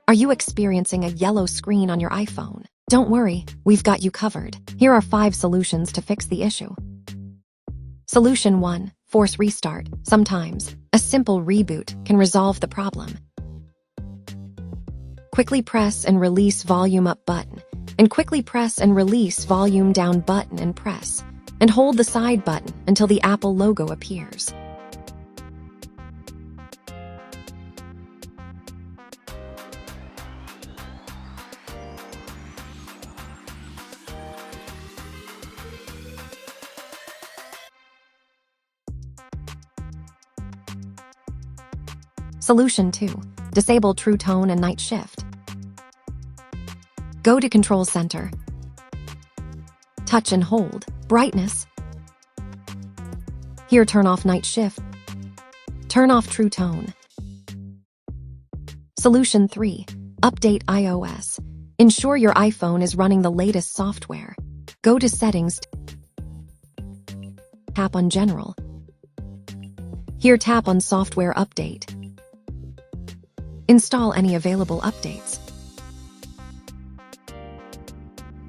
Are you experiencing a yellow screen on your iPhone? Don't worry, we've got you covered. Here are 5 solutions to fix the issue. Solution 1. Force restart. Sometimes, a simple reboot can resolve the problem. Quickly press and release volume up button, and quickly press and release volume down button and press, and hold the side button until the Apple logo appears. Solution 2. Disable True Tone and Night Shift. Go to Control Center. Touch and hold Brightness. Here, turn off Night Shift. Turn off True Tone. Solution 3. Update iOS. Ensure your iPhone is running the latest software. Go to Settings. Tap on General. Here, tap on Software Update. Install any available updates.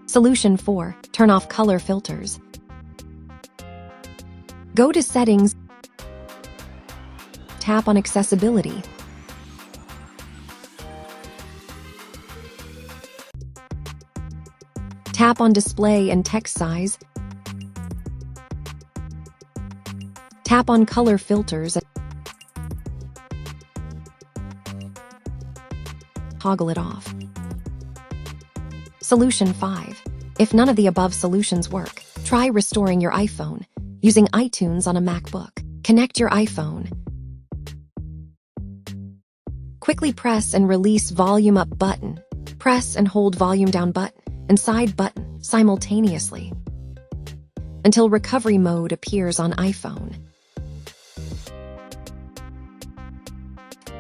Solution 4. Turn off color filters. Go to Settings. Tap on Accessibility. Tap on Display and Text Size. Tap on Color Filters. Toggle it off. Solution 5. If none of the above solutions work, try restoring your iPhone using iTunes on a MacBook. Connect your iPhone. Quickly press and release volume up button. Press and hold volume down button and side button simultaneously until recovery mode appears on iPhone.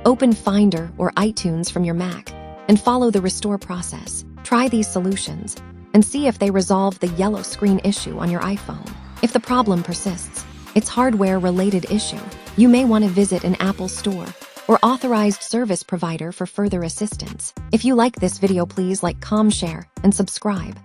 Open Finder or iTunes from your Mac and follow the restore process. Try these solutions and see if they resolve the yellow screen issue on your iPhone. If the problem persists, it's hardware-related issue. You may want to visit an Apple store or authorized service provider for further assistance. If you like this video, please like, comment, share, and subscribe.